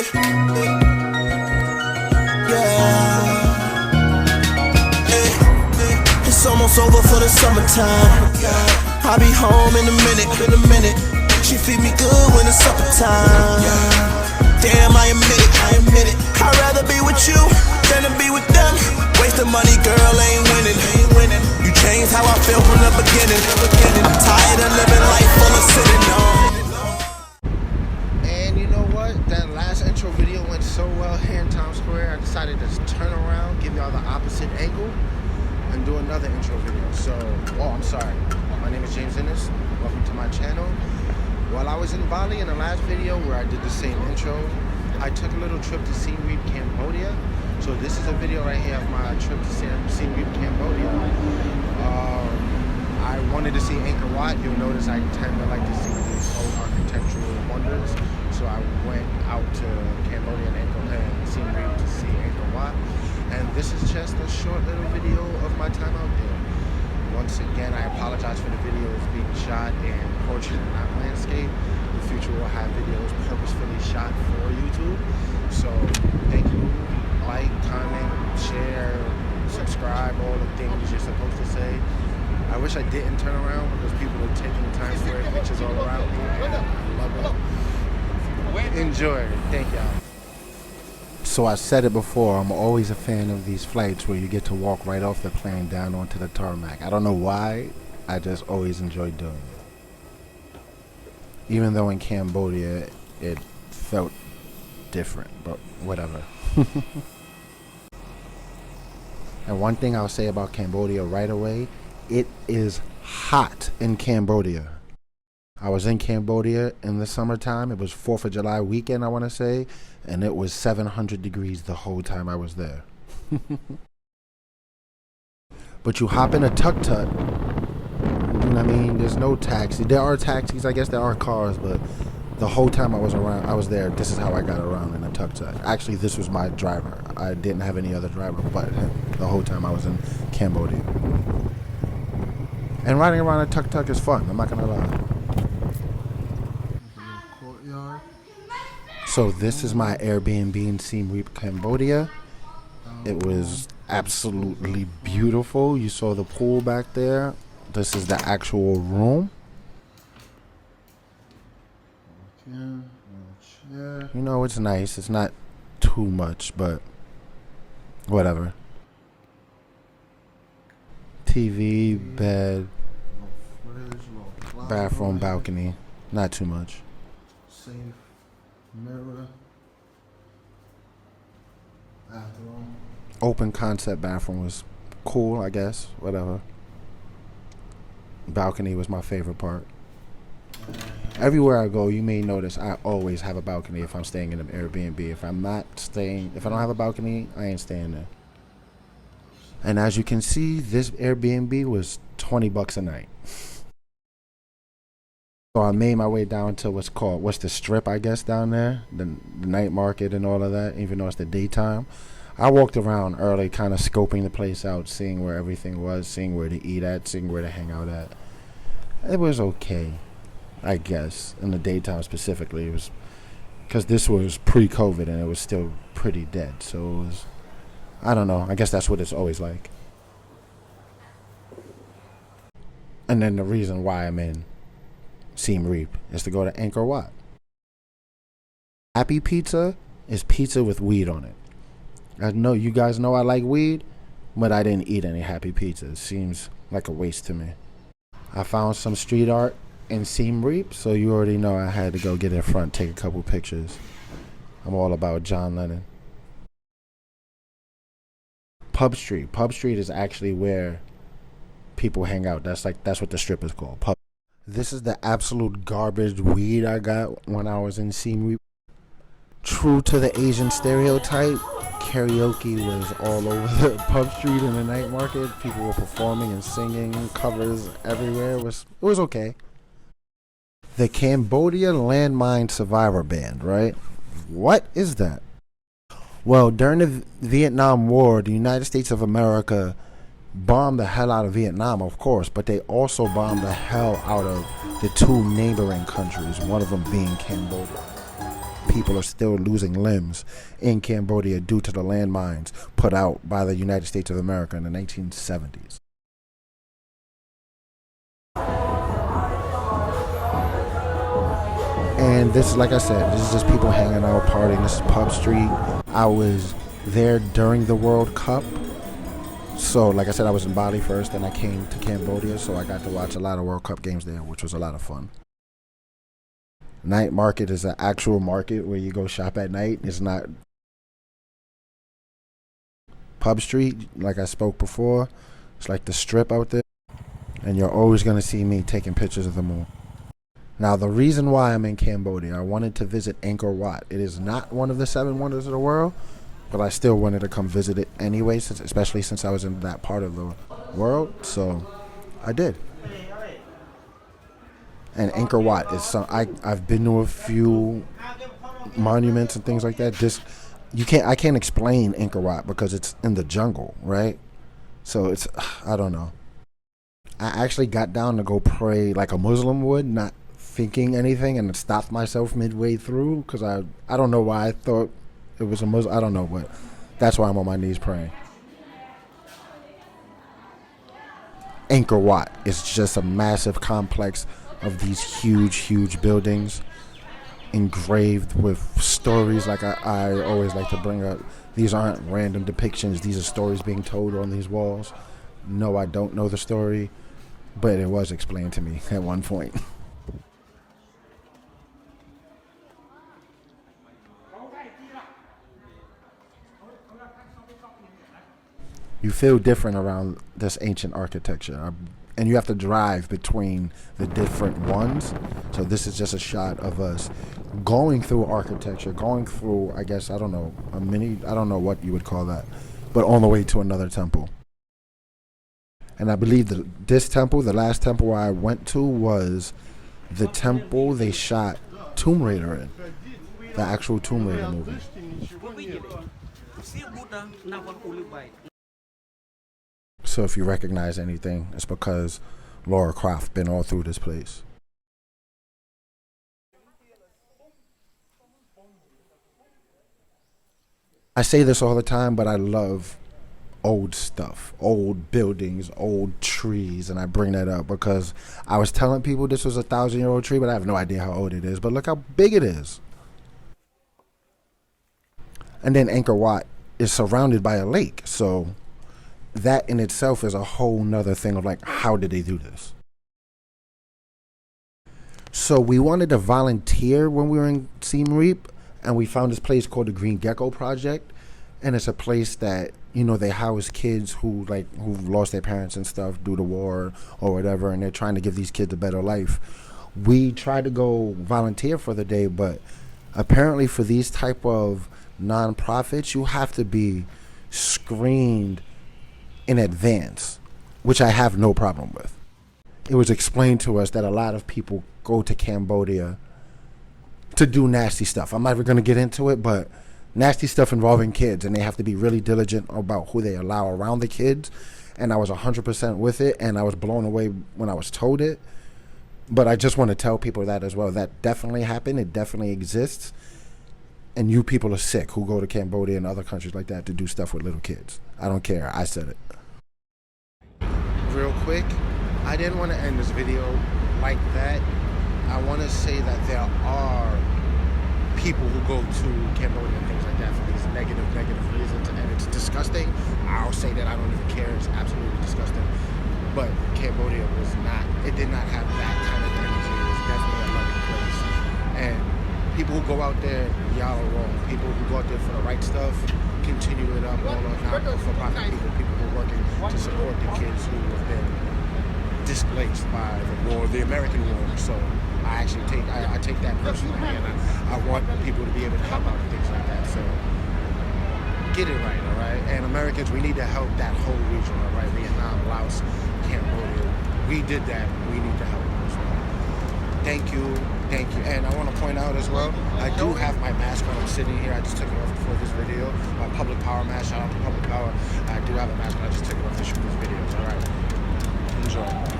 It's almost over for the summertime. I'll be home in a minute. She feed me good when it's supper time. Damn, I admit it. I'd rather be with you than to be with them. Wasting money, girl, ain't winning. You changed how I feel from the beginning. I'm tired of living life full of sitting on. And you know what? That last intro video went so well here in Times Square. I decided to turn around, give y'all the opposite angle, and do another intro video. So, I'm sorry. My name is James Inniss. Welcome to my channel. While I was in Bali in the last video where I did the same intro, I took a little trip to Siem, Cambodia. So this is a video right here of my trip to Siem, Cambodia. I wanted to see Angkor Wat. You'll notice I tend to like to see these old architectural wonders. So I went out to Cambodia and Siem to see Angkor Wat. And this is just a short little video of my time out there. Once again, I apologize for the videos being shot in portrait and not landscape. In the future, we'll have videos purposefully shot for YouTube. So thank you. Like, comment, share, subscribe, all the things you're supposed to say. I wish I didn't turn around because people are taking Times Square pictures all around me. And I love it. Enjoy. Thank y'all. So I said it before, I'm always a fan of these flights where you get to walk right off the plane down onto the tarmac. I don't know why, I just always enjoy doing it. Even though in Cambodia it felt different, but whatever. And one thing I'll say about Cambodia right away, it is hot in Cambodia. I was in Cambodia in the summertime. It was 4th of July weekend, I want to say, and it was 700 degrees the whole time I was there. But you hop in a tuk-tuk, you know what I mean? There's no taxi. There are taxis, I guess there are cars, but the whole time I was there, this is how I got around in a tuk-tuk. Actually, this was my driver. I didn't have any other driver but him the whole time I was in Cambodia. And riding around a tuk-tuk is fun, I'm not gonna lie. So this is my Airbnb in Siem, Cambodia. It was absolutely beautiful. You saw the pool back there. This is the actual room. You know, it's nice. It's not too much, but whatever. TV, bed, bathroom, balcony. Not too much. Safe, mirror, bathroom. Open concept bathroom was cool, I guess. Whatever. Balcony was my favorite part. Everywhere I go, you may notice I always have a balcony if I'm staying in an Airbnb. If I don't have a balcony, I ain't staying there. And as you can see, this Airbnb was $20 a night. So I made my way down to what's the strip, I guess, down there, the night market and all of that, even though it's the daytime. I walked around early, kind of scoping the place out, seeing where everything was, seeing where to eat at, seeing where to hang out at. It was okay, I guess, in the daytime specifically. It was because this was pre-COVID and it was still pretty dead. So it was, I don't know, I guess that's what it's always like. And then the reason why I'm in Siem Reap is to go to Angkor Wat. Happy pizza is pizza with weed on it. I know you guys know I like weed, but I didn't eat any happy pizza. It seems like a waste to me. I found some street art in Siem Reap, so you already know I had to go get in front, take a couple pictures. I'm all about John Lennon. Pub Street. Pub Street is actually where people hang out. That's what the strip is called. Pub. This is the absolute garbage weed I got when I was in Siem Reap. True to the Asian stereotype, karaoke was all over the pub street in the night market. People were performing and singing, covers everywhere. It was okay. The Cambodia Landmine Survivor Band, right? What is that? Well, during the Vietnam War, the United States of America bombed the hell out of Vietnam, of course, but they also bombed the hell out of the two neighboring countries, one of them being Cambodia. people are still losing limbs in Cambodia due to the landmines put out by the United States of America in the 1970s. And this is, like I said, this is just people hanging out, partying. This is Pub Street. I was there during the World Cup. So, like I said, I was in Bali first, and I came to Cambodia, so I got to watch a lot of World Cup games there, which was a lot of fun. Night market is an actual market where you go shop at night. It's not Pub Street, like I spoke before. It's like the strip out there, and you're always going to see me taking pictures of them all. Now, the reason why I'm in Cambodia, I wanted to visit Angkor Wat. It is not one of the 7 wonders of the world, but I still wanted to come visit it anyway, especially since I was in that part of the world, so I did. And Angkor Wat is I've been to a few monuments and things like that. I can't explain Angkor Wat because it's in the jungle, right? So I don't know. I actually got down to go pray like a Muslim would, not thinking anything, and stopped myself midway through because I don't know why I thought it was a Muslim. I don't know, but that's why I'm on my knees praying. Angkor Wat is just a massive complex of these huge buildings engraved with stories. Like I always like to bring up, these aren't random depictions. These are stories being told on these walls. No, I don't know the story, but it was explained to me at one point. You feel different around this ancient architecture, and you have to drive between the different ones. So this is just a shot of us going through architecture, going through, I guess, I don't know what you would call that, but on the way to another temple. And I believe that this temple, the last temple I went to, was the temple they shot Tomb Raider in, the actual Tomb Raider movie. So if you recognize anything, it's because Lara Croft been all through this place. I say this all the time, but I love old stuff, old buildings, old trees, and I bring that up because I was telling people this was a 1,000-year-old tree, but I have no idea how old it is. But look how big it is. And then Angkor Wat is surrounded by a lake, so that in itself is a whole nother thing of like, how did they do this? So we wanted to volunteer when we were in Siem Reap, and we found this place called the Green Gecko Project, and it's a place that, you know, they house kids who've lost their parents and stuff due to war or whatever, and they're trying to give these kids a better life. We tried to go volunteer for the day, but apparently for these type of nonprofits, you have to be screened in advance, which I have no problem with. It was explained to us that a lot of people go to Cambodia to do nasty stuff. I'm not even going to get into it, but nasty stuff involving kids, and they have to be really diligent about who they allow around the kids. And I was 100% with it, and I was blown away when I was told it. But I just want to tell people that as well. That definitely happened. It definitely exists. And you people are sick who go to Cambodia and other countries like that to do stuff with little kids. I don't care. I said it. Real quick, I didn't want to end this video like that. I want to say that there are people who go to Cambodia and things like that for these negative reasons, and it's disgusting. I'll say that I don't even care. It's absolutely disgusting. But Cambodia did not have that kind of energy. It was definitely a loving place. And people who go out there, y'all are wrong. People who go out there for the right stuff, continue it up. All are not for profit people who are working to support the kids who have been displaced by the war, the American war. So I actually take that personally, and I want people to be able to help out and things like that. So get it right, all right? And Americans, we need to help that whole region, all right? Vietnam, Laos, Cambodia. We did that. We need to help as well. Thank you. And I want to point out as well, I do have my mask when I'm sitting here. I just took it off before this video. My Public Power mask. Shout out to Public Power. I do have a mask, but I just took it off to shoot these videos. All right. Enjoy.